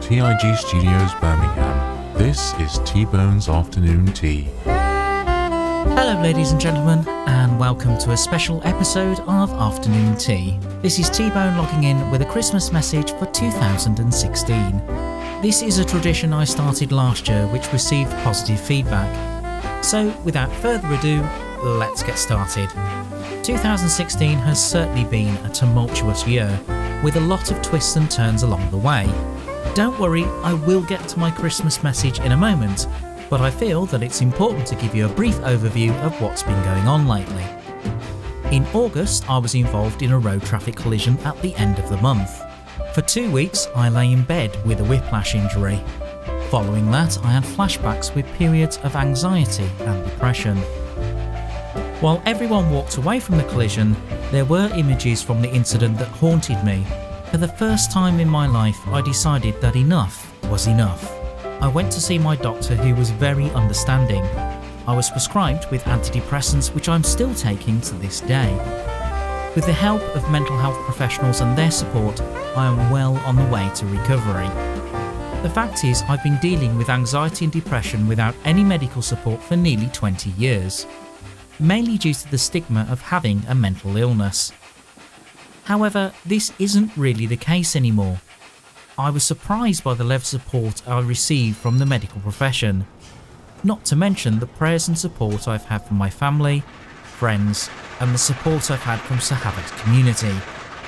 TIG Studios, Birmingham. This is T-Bone's Afternoon Tea. Hello ladies and gentlemen, and welcome to a special episode of Afternoon Tea. This is T-Bone logging in with a Christmas message for 2016. This is a tradition I started last year which received positive feedback. So without further ado, let's get started. 2016 has certainly been a tumultuous year, with a lot of twists and turns along the way. Don't worry, I will get to my Christmas message in a moment, but I feel that it's important to give you a brief overview of what's been going on lately. In August, I was involved in a road traffic collision at the end of the month. For 2 weeks, I lay in bed with a whiplash injury. Following that, I had flashbacks with periods of anxiety and depression. While everyone walked away from the collision, there were images from the incident that haunted me. For the first time in my life, I decided that enough was enough. I went to see my doctor, who was very understanding. I was prescribed with antidepressants, which I'm still taking to this day. With the help of mental health professionals and their support, I am well on the way to recovery. The fact is, I've been dealing with anxiety and depression without any medical support for nearly 20 years. Mainly due to the stigma of having a mental illness. However, this isn't really the case anymore. I was surprised by the level of support I received from the medical profession, not to mention the prayers and support I've had from my family, friends, and the support I've had from Sahabat's community.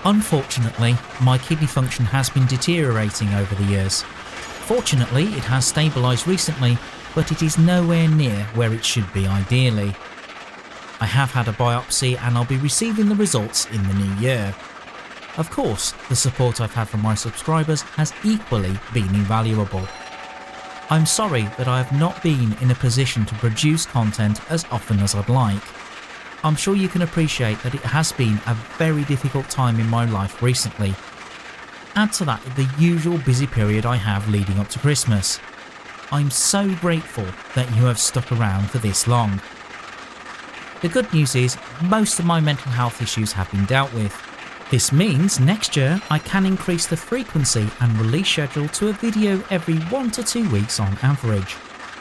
Unfortunately, my kidney function has been deteriorating over the years. Fortunately, it has stabilised recently, but it is nowhere near where it should be ideally. I have had a biopsy and I'll be receiving the results in the new year. Of course, the support I've had from my subscribers has equally been invaluable. I'm sorry that I have not been in a position to produce content as often as I'd like. I'm sure you can appreciate that it has been a very difficult time in my life recently. Add to that the usual busy period I have leading up to Christmas. I'm so grateful that you have stuck around for this long. The good news is, most of my mental health issues have been dealt with. This means next year I can increase the frequency and release schedule to a video every 1 to 2 weeks on average.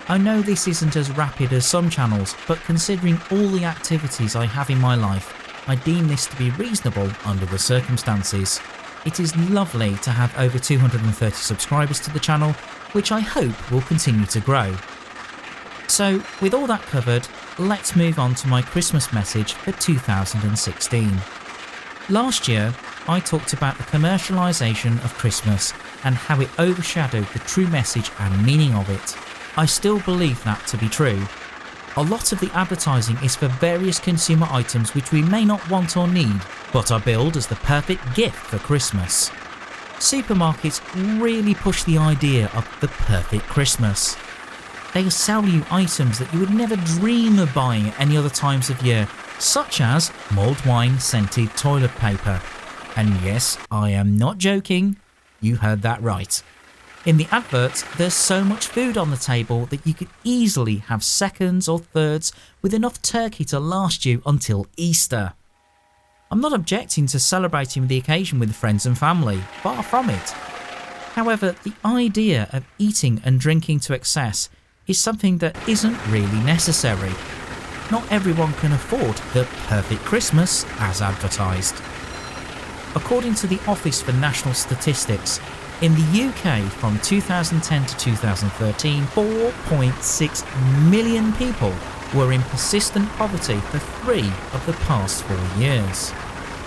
I know this isn't as rapid as some channels, but considering all the activities I have in my life, I deem this to be reasonable under the circumstances. It is lovely to have over 230 subscribers to the channel, which I hope will continue to grow. So, with all that covered, let's move on to my Christmas message for 2016. Last year, I talked about the commercialisation of Christmas and how it overshadowed the true message and meaning of it. I still believe that to be true. A lot of the advertising is for various consumer items which we may not want or need, but are billed as the perfect gift for Christmas. Supermarkets really push the idea of the perfect Christmas. They sell you items that you would never dream of buying at any other times of year, such as mulled wine scented toilet paper. And yes, I am not joking, you heard that right. In the adverts, there's so much food on the table that you could easily have seconds or thirds with enough turkey to last you until Easter. I'm not objecting to celebrating the occasion with friends and family, far from it. However, the idea of eating and drinking to excess is something that isn't really necessary. Not everyone can afford the perfect Christmas as advertised. According to the Office for National Statistics, in the UK from 2010 to 2013, 4.6 million people were in persistent poverty for 3 of the past 4 years.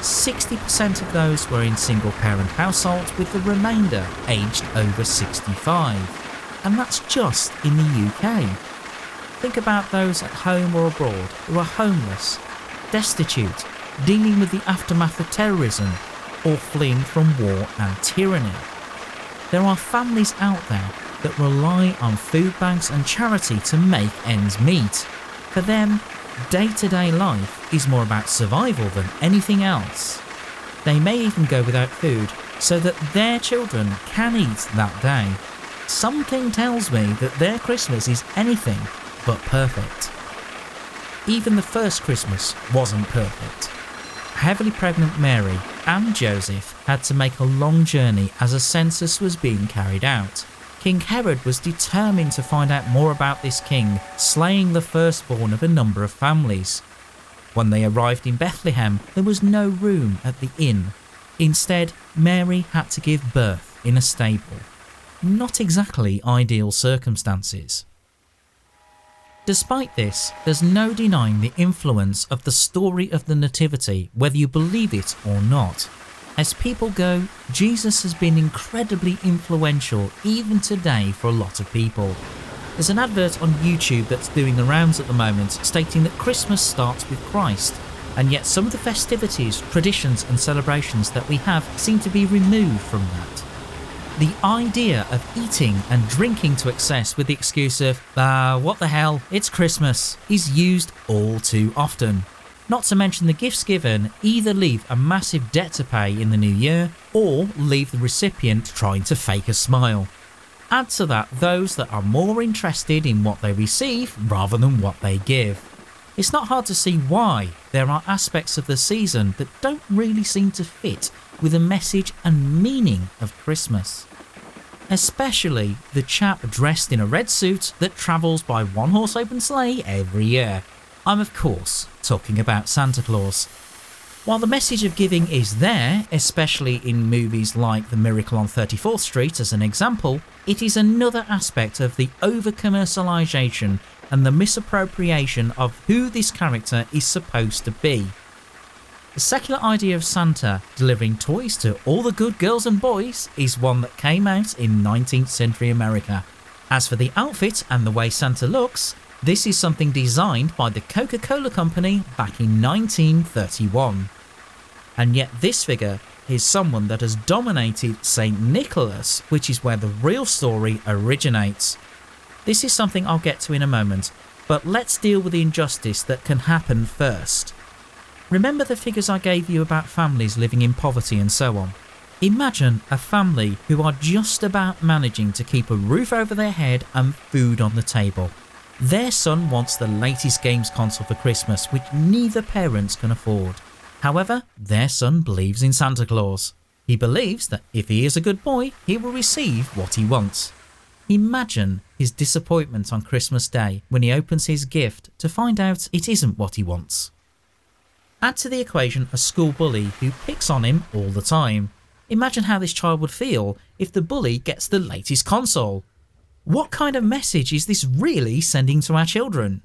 60% of those were in single-parent households, with the remainder aged over 65. And that's just in the UK. Think about those at home or abroad who are homeless, destitute, dealing with the aftermath of terrorism, or fleeing from war and tyranny. There are families out there that rely on food banks and charity to make ends meet. For them, day-to-day life is more about survival than anything else. They may even go without food so that their children can eat that day. Something tells me that their Christmas is anything but perfect. Even the first Christmas wasn't perfect. heavily pregnant Mary and Joseph had to make a long journey as a census was being carried out. King Herod was determined to find out more about this king, slaying the firstborn of a number of families. When they arrived in Bethlehem, there was no room at the inn. Instead, Mary had to give birth in a stable. Not exactly ideal circumstances. Despite this, there's no denying the influence of the story of the Nativity, whether you believe it or not. As people go, Jesus has been incredibly influential even today for a lot of people. There's an advert on YouTube that's doing the rounds at the moment stating that Christmas starts with Christ, and yet some of the festivities, traditions and celebrations that we have seem to be removed from that. The idea of eating and drinking to excess with the excuse of, what the hell, it's Christmas, is used all too often. Not to mention the gifts given either leave a massive debt to pay in the new year or leave the recipient trying to fake a smile. Add to that those that are more interested in what they receive rather than what they give. It's not hard to see why there are aspects of the season that don't really seem to fit with the message and meaning of Christmas. Especially the chap dressed in a red suit that travels by one-horse open sleigh every year. I'm of course talking about Santa Claus. While the message of giving is there, especially in movies like The Miracle on 34th Street as an example, it is another aspect of the over-commercialisation and the misappropriation of who this character is supposed to be. The secular idea of Santa delivering toys to all the good girls and boys is one that came out in 19th century America. As for the outfit and the way Santa looks, this is something designed by the Coca-Cola company back in 1931. And yet this figure is someone that has dominated St. Nicholas, which is where the real story originates. This is something I'll get to in a moment, but let's deal with the injustice that can happen first. Remember the figures I gave you about families living in poverty and so on? Imagine a family who are just about managing to keep a roof over their head and food on the table. Their son wants the latest games console for Christmas, which neither parents can afford. However, their son believes in Santa Claus. He believes that if he is a good boy, he will receive what he wants. Imagine his disappointment on Christmas Day when he opens his gift to find out it isn't what he wants. Add to the equation a school bully who picks on him all the time. Imagine how this child would feel if the bully gets the latest console. What kind of message is this really sending to our children?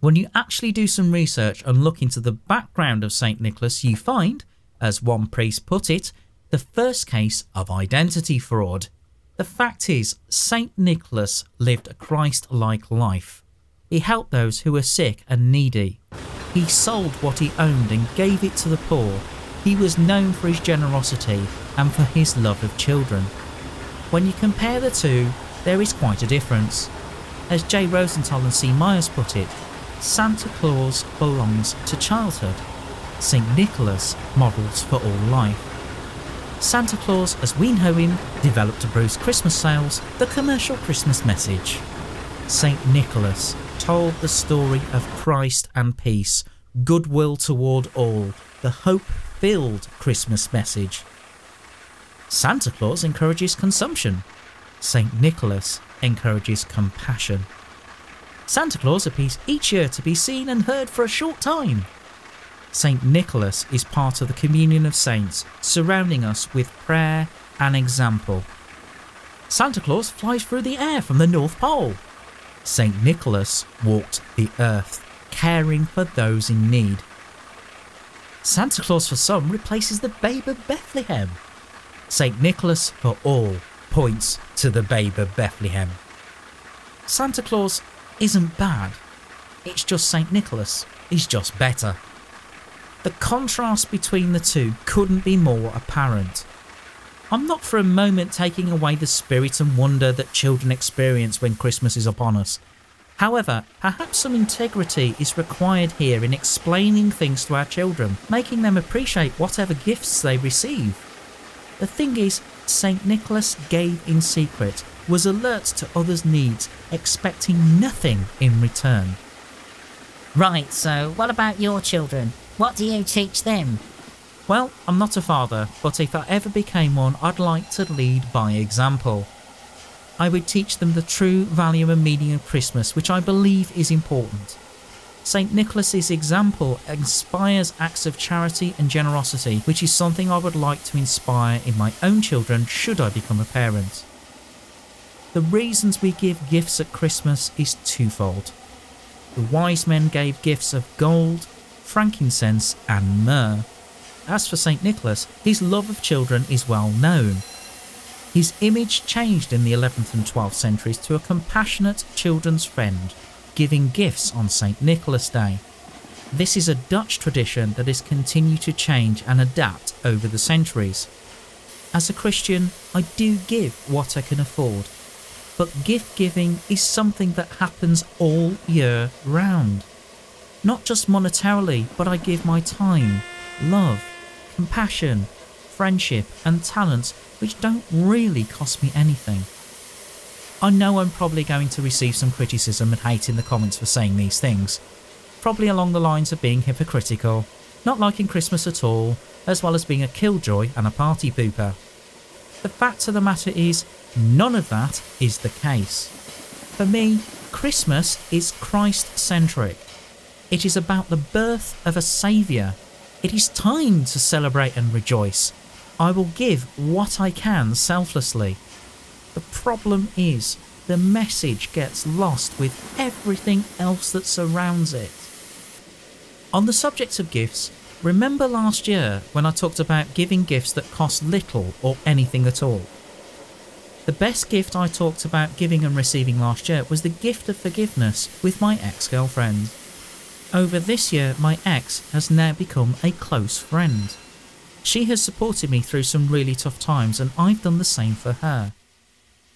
When you actually do some research and look into the background of St. Nicholas, you find, as one priest put it, the first case of identity fraud. The fact is, St. Nicholas lived a Christ-like life. He helped those who were sick and needy. He sold what he owned and gave it to the poor. He was known for his generosity and for his love of children. When you compare the two, there is quite a difference. As J. Rosenthal and C. Myers put it, Santa Claus belongs to childhood. St. Nicholas models for all life. Santa Claus, as we know him, developed to boost Christmas sales, the commercial Christmas message. St. Nicholas told the story of Christ and peace, goodwill toward all, the hope-filled Christmas message. Santa Claus encourages consumption. St. Nicholas encourages compassion. Santa Claus appears each year to be seen and heard for a short time. St. Nicholas is part of the communion of saints, surrounding us with prayer and example. Santa Claus flies through the air from the North Pole. St. Nicholas walked the earth, caring for those in need. Santa Claus for some replaces the Babe of Bethlehem. St. Nicholas for all points to the Babe of Bethlehem. Santa Claus isn't bad, it's just St. Nicholas. He's just better. The contrast between the two couldn't be more apparent. I'm not for a moment taking away the spirit and wonder that children experience when Christmas is upon us. However, perhaps some integrity is required here in explaining things to our children, making them appreciate whatever gifts they receive. The thing is, St. Nicholas gave in secret, was alert to others' needs, expecting nothing in return. Right, so what about your children? What do you teach them? Well, I'm not a father, but if I ever became one, I'd like to lead by example. I would teach them the true value and meaning of Christmas, which I believe is important. St. Nicholas's example inspires acts of charity and generosity, which is something I would like to inspire in my own children should I become a parent. The reasons we give gifts at Christmas is twofold. The wise men gave gifts of gold, frankincense and myrrh. As for St. Nicholas, his love of children is well known. His image changed in the 11th and 12th centuries to a compassionate children's friend, giving gifts on St. Nicholas Day. This is a Dutch tradition that has continued to change and adapt over the centuries. As a Christian, I do give what I can afford, but gift giving is something that happens all year round. Not just monetarily, but I give my time, love, compassion, friendship and talents which don't really cost me anything. I know I'm probably going to receive some criticism and hate in the comments for saying these things, probably along the lines of being hypocritical, not liking Christmas at all, as well as being a killjoy and a party pooper. The fact of the matter is, none of that is the case. For me, Christmas is Christ-centric. It is about the birth of a saviour. It is time to celebrate and rejoice. I will give what I can selflessly. The problem is, the message gets lost with everything else that surrounds it. On the subject of gifts, remember last year when I talked about giving gifts that cost little or anything at all? The best gift I talked about giving and receiving last year was the gift of forgiveness with my ex-girlfriend. Over this year, my ex has now become a close friend. She has supported me through some really tough times and I've done the same for her.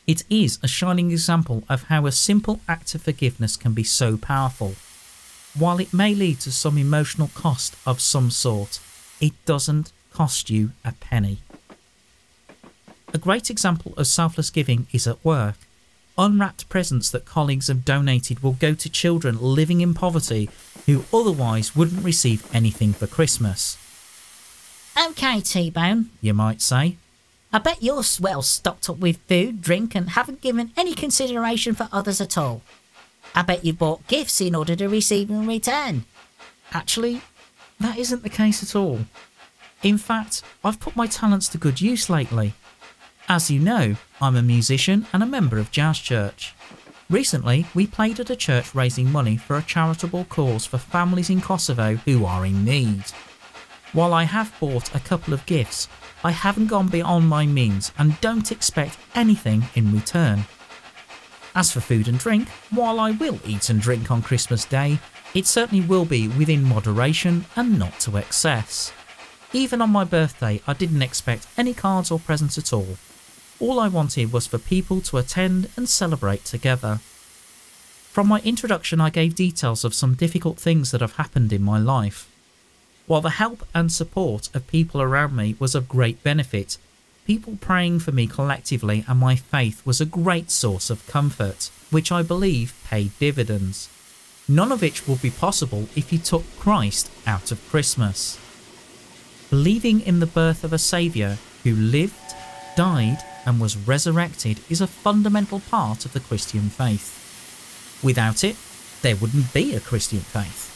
It is a shining example of how a simple act of forgiveness can be so powerful. While it may lead to some emotional cost of some sort, it doesn't cost you a penny. A great example of selfless giving is at work. Unwrapped presents that colleagues have donated will go to children living in poverty who otherwise wouldn't receive anything for Christmas. Okay, Tbone, You might say. I bet you're well stocked up with food, drink and haven't given any consideration for others at all. I bet you bought gifts in order to receive in return. Actually, that isn't the case at all. In fact, I've put my talents to good use lately. As you know, I'm a musician and a member of Jazz Church. Recently, we played at a church raising money for a charitable cause for families in Kosovo who are in need. While I have bought a couple of gifts, I haven't gone beyond my means and don't expect anything in return. As for food and drink, while I will eat and drink on Christmas Day, it certainly will be within moderation and not to excess. Even on my birthday, I didn't expect any cards or presents at all. All I wanted was for people to attend and celebrate together. From my introduction, I gave details of some difficult things that have happened in my life. While the help and support of people around me was of great benefit, people praying for me collectively and my faith was a great source of comfort, which I believe paid dividends. None of which would be possible if you took Christ out of Christmas. Believing in the birth of a saviour who lived, died and was resurrected is a fundamental part of the Christian faith. Without it, there wouldn't be a Christian faith.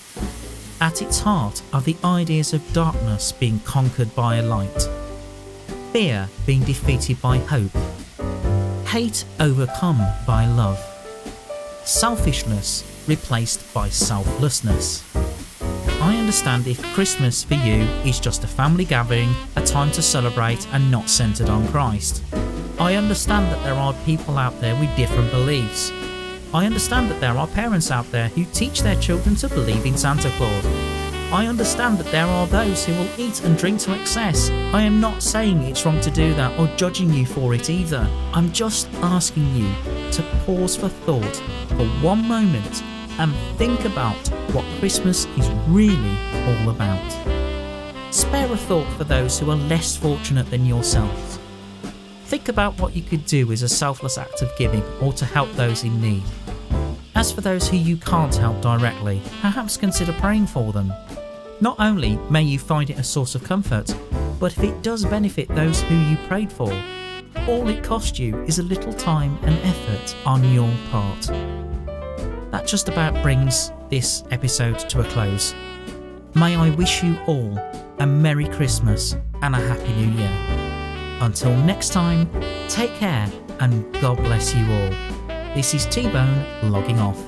At its heart are the ideas of darkness being conquered by a light, fear being defeated by hope, hate overcome by love, selfishness replaced by selflessness. I understand if Christmas for you is just a family gathering, a time to celebrate and not centred on Christ. I understand that there are people out there with different beliefs. I understand that there are parents out there who teach their children to believe in Santa Claus. I understand that there are those who will eat and drink to excess. I am not saying it's wrong to do that or judging you for it either. I'm just asking you to pause for thought for one moment and think about what Christmas is really all about. Spare a thought for those who are less fortunate than yourselves. Think about what you could do as a selfless act of giving or to help those in need. As for those who you can't help directly, perhaps consider praying for them. Not only may you find it a source of comfort, but if it does benefit those who you prayed for, all it cost you is a little time and effort on your part. That just about brings this episode to a close. May I wish you all a Merry Christmas and a Happy New Year. Until next time, take care and God bless you all. This is Tbone logging off.